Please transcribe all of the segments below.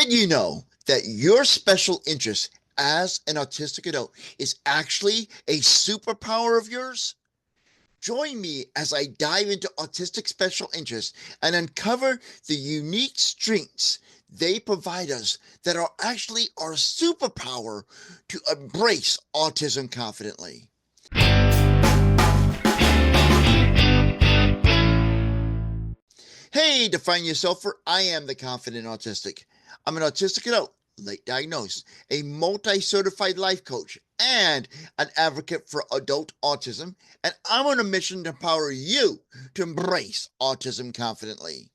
Did you know that your special interest as an autistic adult is actually a superpower of yours? Join me as I dive into autistic special interests and uncover the unique strengths they provide us that are actually our superpower to embrace autism confidently. Hey, define yourself, for I am the confident autistic. I'm an autistic adult, late diagnosed, a multi certified life coach, and an advocate for adult autism. And I'm on a mission to empower you to embrace autism confidently.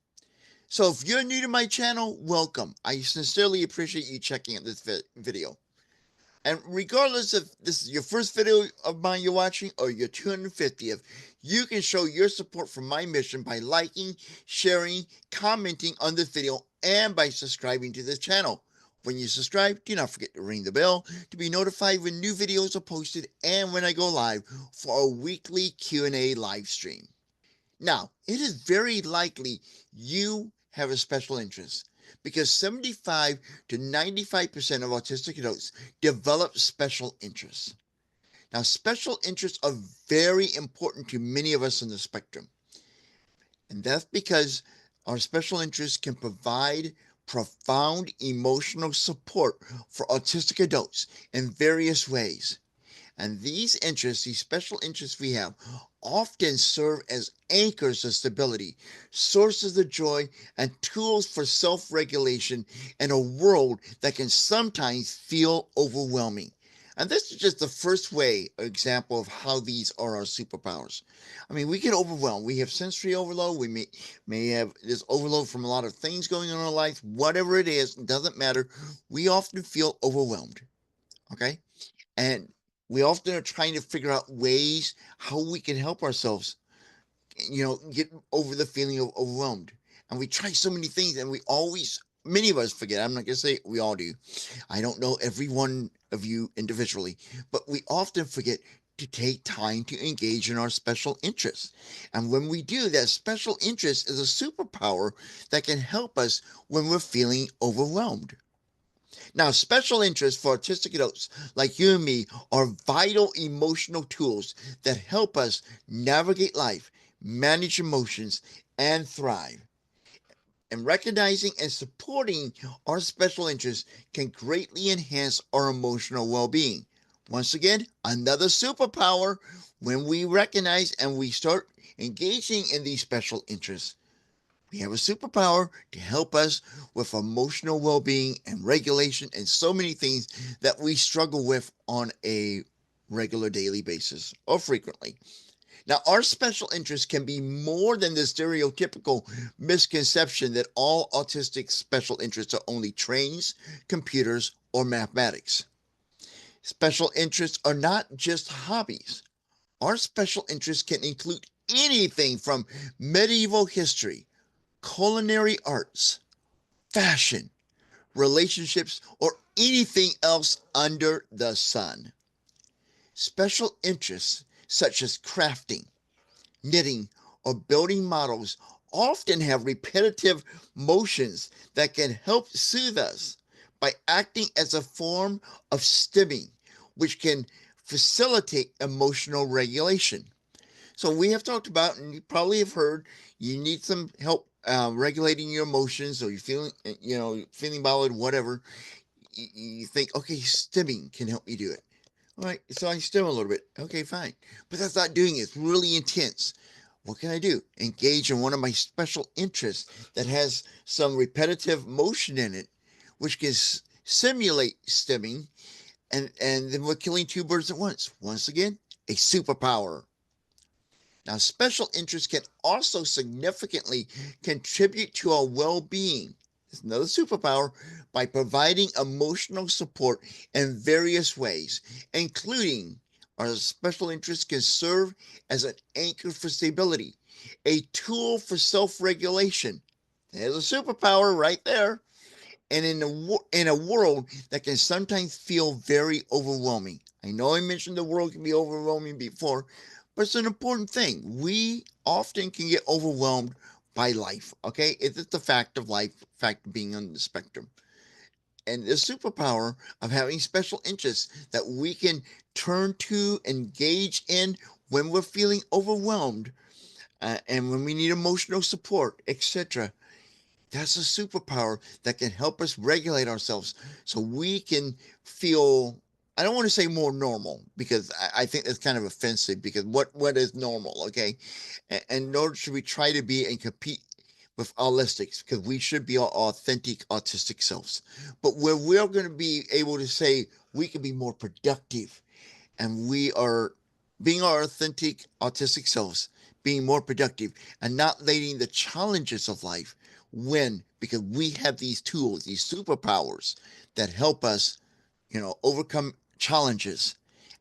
So, if you're new to my channel, welcome. I sincerely appreciate you checking out this video. And regardless if this is your first video of mine you're watching or your 250th, you can show your support for my mission by liking, sharing, commenting on this video, and by subscribing to this channel. When you subscribe, do not forget to ring the bell to be notified when new videos are posted and when I go live for a weekly Q&A live stream. Now, it is very likely you have a special interest because 75 to 95% of autistic adults develop special interests. Now, special interests are very important to many of us on the spectrum, and that's because our special interests can provide profound emotional support for autistic adults in various ways. And these interests, these special interests we have, often serve as anchors of stability, sources of joy, and tools for self regulation in a world that can sometimes feel overwhelming. And this is just the first example of how these are our superpowers. I mean, we get overwhelmed. We have sensory overload. We may have this overload from a lot of things going on in our life. Whatever it is, it doesn't matter. We often feel overwhelmed. Okay. And we often are trying to figure out ways how we can help ourselves, get over the feeling of overwhelmed. And we try so many things, and many of us forget. I'm not going to say we all do. I don't know every one of you individually, but we often forget to take time to engage in our special interests. And when we do, that special interest is a superpower that can help us when we're feeling overwhelmed. Now, special interests for autistic adults like you and me are vital emotional tools that help us navigate life, manage emotions, and thrive. And recognizing and supporting our special interests can greatly enhance our emotional well being. Once again, another superpower when we recognize and we start engaging in these special interests. We have a superpower to help us with emotional well being and regulation and so many things that we struggle with on a regular daily basis or frequently. Now, our special interests can be more than the stereotypical misconception that all autistic special interests are only trains, computers, or mathematics. Special interests are not just hobbies. Our special interests can include anything from medieval history, culinary arts, fashion, relationships, or anything else under the sun. Special interests such as crafting, knitting, or building models often have repetitive motions that can help soothe us by acting as a form of stimming, which can facilitate emotional regulation. So we have talked about, and you probably have heard, you need some help regulating your emotions, or you're feeling bothered, whatever. You think, okay, stimming can help me do it. All right, so I stim a little bit. Okay, fine, but that's not doing it. It's really intense. What can I do? Engage in one of my special interests that has some repetitive motion in it, which can simulate stimming, and then we're killing two birds at once. Once again, a superpower. Now, special interests can also significantly contribute to our well being. It's another superpower by providing emotional support in various ways, including our special interests can serve as an anchor for stability, a tool for self regulation. There's a superpower right there. And in a world that can sometimes feel very overwhelming. I know I mentioned the world can be overwhelming before, but it's an important thing. We often can get overwhelmed by life, okay? It's just the fact of life, fact of being on the spectrum. and the superpower of having special interests that we can turn to, engage in when we're feeling overwhelmed, and when we need emotional support, etc. That's a superpower that can help us regulate ourselves so we can feel, I don't want to say more normal, because I think that's kind of offensive, because what is normal, okay? And nor should we try to be and compete with autistics, because we should be our authentic autistic selves. But where we're going to be able to say we can be more productive, and we are being our authentic autistic selves, being more productive, and not letting the challenges of life win, because we have these tools, these superpowers that help us, overcome challenges.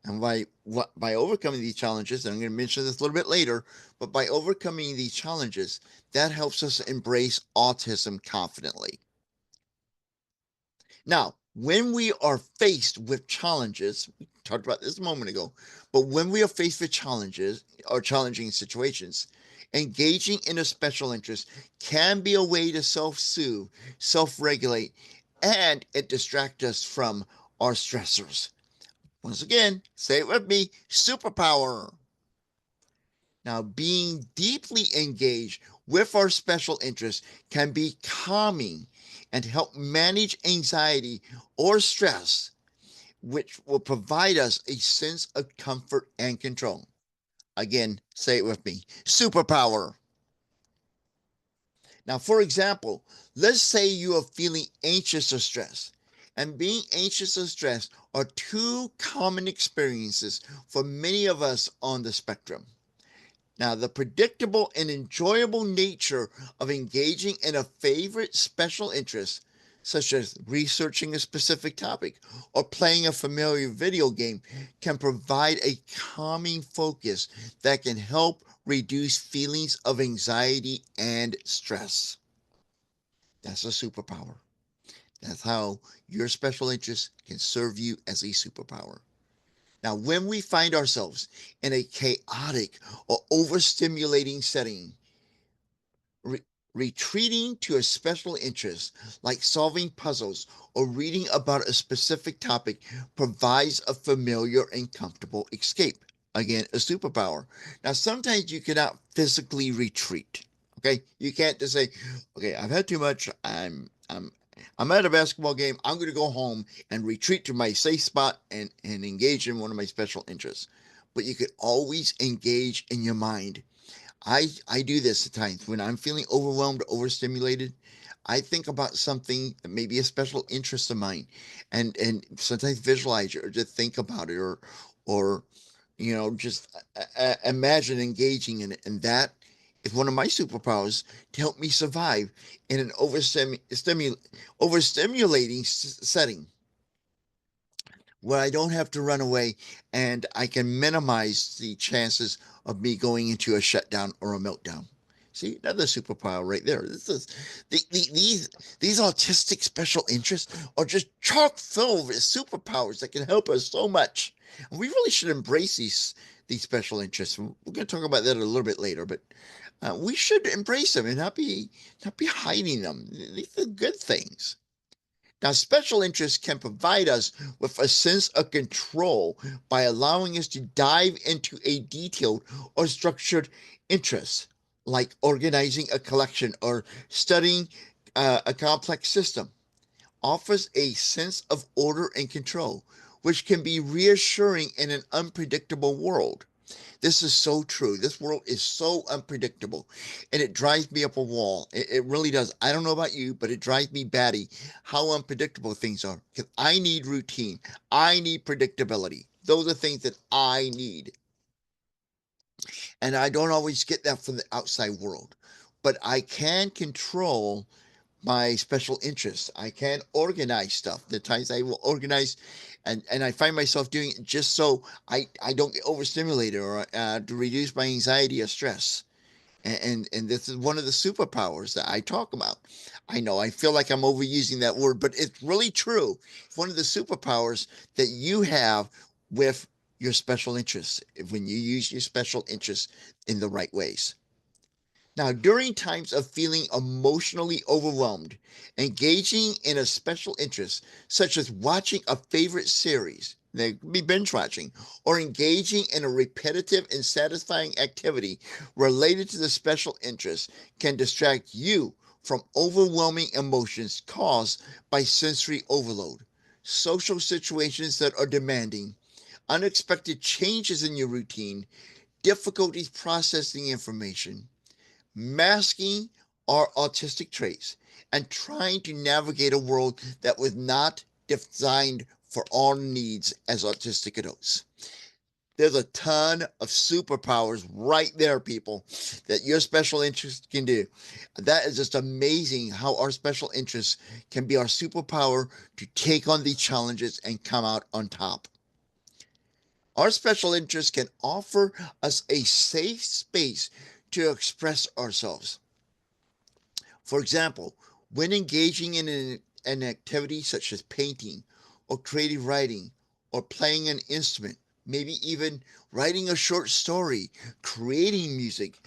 And by overcoming these challenges, and I'm going to mention this a little bit later, but by overcoming these challenges, that helps us embrace autism confidently. Now, when we are faced with challenges, we talked about this a moment ago, but when we are faced with challenges or challenging situations, engaging in a special interest can be a way to self-soothe, self-regulate, and it distracts us from our stressors. Once again, say it with me, superpower. Now, being deeply engaged with our special interests can be calming and help manage anxiety or stress, which will provide us a sense of comfort and control. Again, say it with me, superpower. Now, for example, let's say you are feeling anxious or stressed. And being anxious or stressed are two common experiences for many of us on the spectrum. Now, the predictable and enjoyable nature of engaging in a favorite special interest, such as researching a specific topic or playing a familiar video game, can provide a calming focus that can help reduce feelings of anxiety and stress. That's a superpower. That's how your special interest can serve you as a superpower. Now, when we find ourselves in a chaotic or overstimulating setting, re- retreating to a special interest like solving puzzles or reading about a specific topic provides a familiar and comfortable escape. Again, a superpower. Now, sometimes you cannot physically retreat. Okay, you can't just say, "Okay, I've had too much. I'm at a basketball game. I'm going to go home and retreat to my safe spot and engage in one of my special interests." But you could always engage in your mind. I do this at times when I'm feeling overwhelmed, overstimulated. I think about something that may be a special interest of mine, and sometimes visualize it or just think about it, or just imagine engaging in it. And that is one of my superpowers to help me survive in an overstimulating setting where I don't have to run away, and I can minimize the chances of me going into a shutdown or a meltdown. See, another superpower right there. This is these autistic special interests are just chock full of superpowers that can help us so much. And we really should embrace these special interests. We're going to talk about that a little bit later, but we should embrace them and not be hiding them. These are good things. Now, special interests can provide us with a sense of control by allowing us to dive into a detailed or structured interest, like organizing a collection or studying a complex system. Offers a sense of order and control, which can be reassuring in an unpredictable world. This is so true. This world is so unpredictable, and it drives me up a wall. It really does. I don't know about you, but it drives me batty how unpredictable things are, because I need routine. I need predictability. Those are things that I need. And I don't always get that from the outside world, but I can control my special interests. I can organize stuff. The times I will organize, and I find myself doing it just so I don't get overstimulated, or to reduce my anxiety or stress. And this is one of the superpowers that I talk about. I know I feel like I'm overusing that word, but it's really true. It's one of the superpowers that you have with your special interests when you use your special interests in the right ways. Now, during times of feeling emotionally overwhelmed, engaging in a special interest, such as watching a favorite series, they could be binge watching, or engaging in a repetitive and satisfying activity related to the special interest, can distract you from overwhelming emotions caused by sensory overload, social situations that are demanding, unexpected changes in your routine, difficulties processing information, masking our autistic traits, and trying to navigate a world that was not designed for our needs as autistic adults. There's a ton of superpowers right there, people, that your special interest can do. That is just amazing how our special interests can be our superpower to take on these challenges and come out on top. Our special interests can offer us a safe space to express ourselves. For example, when engaging in an activity such as painting or creative writing or playing an instrument, maybe even writing a short story, creating music.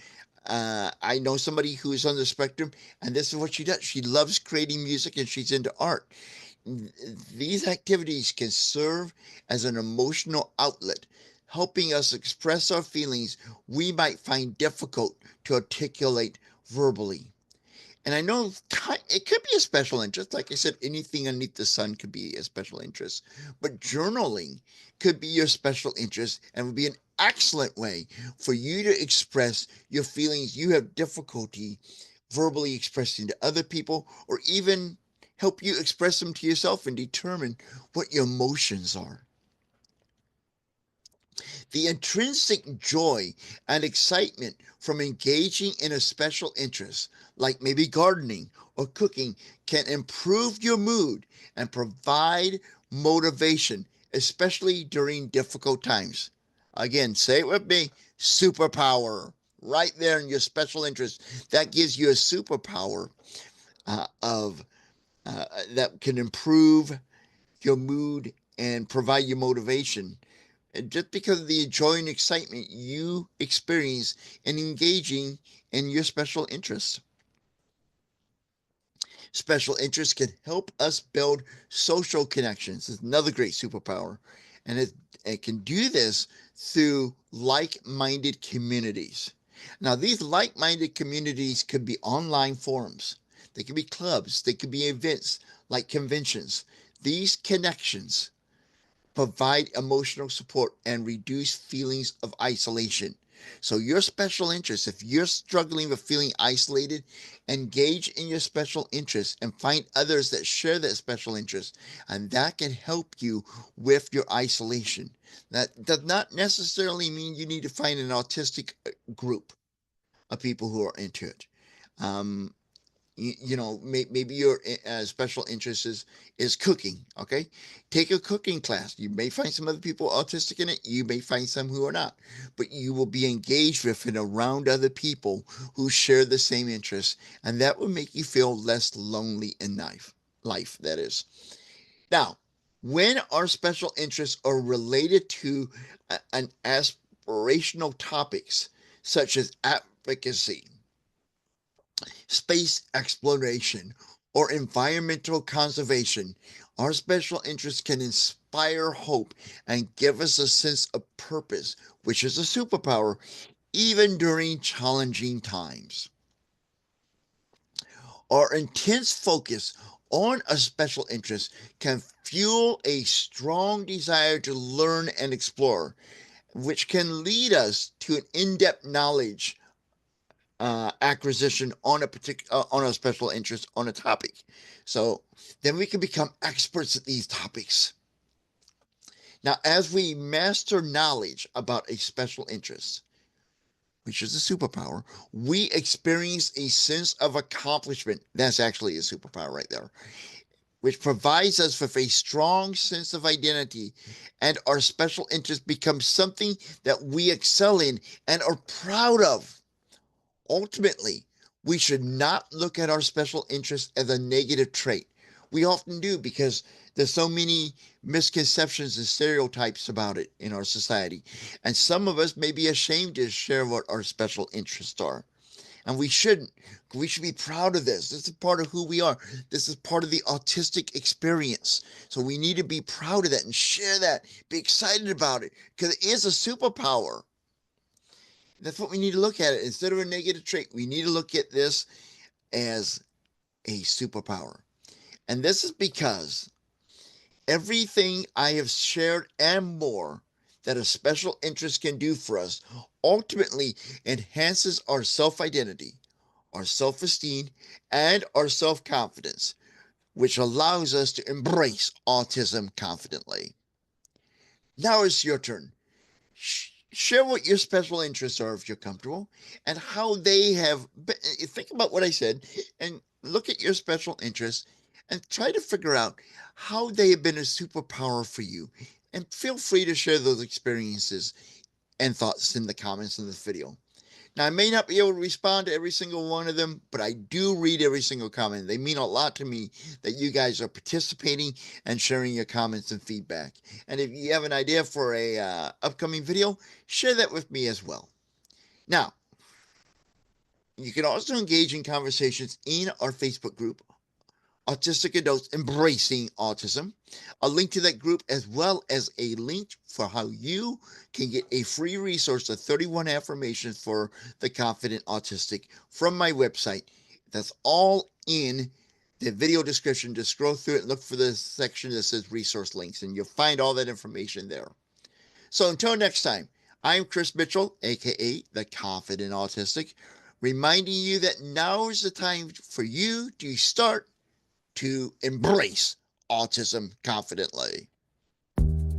I know somebody who is on the spectrum, and this is what she does. She loves creating music and she's into art. These activities can serve as an emotional outlet, helping us express our feelings we might find difficult to articulate verbally. And I know it could be a special interest. Like I said, anything underneath the sun could be a special interest. But journaling could be your special interest and would be an excellent way for you to express your feelings you have difficulty verbally expressing to other people, or even help you express them to yourself and determine what your emotions are. The intrinsic joy and excitement from engaging in a special interest, like maybe gardening or cooking, can improve your mood and provide motivation, especially during difficult times. Again, say it with me, superpower. Right there in your special interest, that gives you a superpower of that can improve your mood and provide you motivation, and just because of the joy and excitement you experience in engaging in your special interests. Special interests can help us build social connections. It's another great superpower. And it can do this through like minded communities. Now, these like minded communities could be online forums, they could be clubs, they could be events like conventions. These connections provide emotional support, and reduce feelings of isolation. So, your special interest, if you're struggling with feeling isolated, engage in your special interest and find others that share that special interest, and that can help you with your isolation. That does not necessarily mean you need to find an autistic group of people who are into it. Um, maybe your special interest is cooking. Okay, take a cooking class. You may find some other people autistic in it, you may find some who are not, but you will be engaged with and around other people who share the same interests, and that will make you feel less lonely in life, that is. Now, when our special interests are related to an aspirational topics such as advocacy, space exploration, or environmental conservation, our special interests can inspire hope and give us a sense of purpose, which is a superpower, even during challenging times. Our intense focus on a special interest can fuel a strong desire to learn and explore, which can lead us to an in-depth knowledge acquisition on on a special interest on a topic. So then we can become experts at these topics. Now, as we master knowledge about a special interest, which is a superpower, we experience a sense of accomplishment. That's actually a superpower right there, which provides us with a strong sense of identity, and our special interest becomes something that we excel in and are proud of. Ultimately, we should not look at our special interest as a negative trait. We often do because there's so many misconceptions and stereotypes about it in our society. And some of us may be ashamed to share what our special interests are. And we shouldn't. We should be proud of this. This is part of who we are. This is part of the autistic experience. So we need to be proud of that and share that. Be excited about it because it is a superpower. That's what we need to look at it. Instead of a negative trait, we need to look at this as a superpower. And this is because everything I have shared and more that a special interest can do for us ultimately enhances our self-identity, our self-esteem, and our self-confidence, which allows us to embrace autism confidently. Now it's your turn. Share what your special interests are if you're comfortable and how they have been. Think about what I said and look at your special interests and try to figure out how they have been a superpower for you. And feel free to share those experiences and thoughts in the comments in this video. Now, I may not be able to respond to every single one of them, but I do read every single comment. They mean a lot to me that you guys are participating and sharing your comments and feedback. And if you have an idea for a upcoming video, share that with me as well. Now, you can also engage in conversations in our Facebook group, Autistic Adults Embracing Autism. A link to that group as well as a link for how you can get a free resource of 31 affirmations for the confident autistic from my website. That's all in the video description. Just scroll through it and look for the section that says resource links and you'll find all that information there. So until next time, I'm Chris Mitchell, aka the Confident Autistic, reminding you that now is the time for you to start to embrace autism confidently.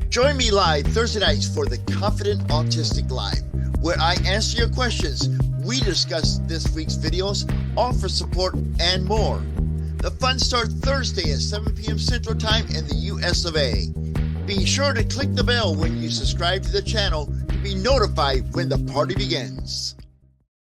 Join me live Thursday nights for the Confident Autistic Live, where I answer your questions, we discuss this week's videos, offer support, and more. The fun starts Thursday at 7 p.m. Central Time in the US of A. Be sure to click the bell when you subscribe to the channel to be notified when the party begins.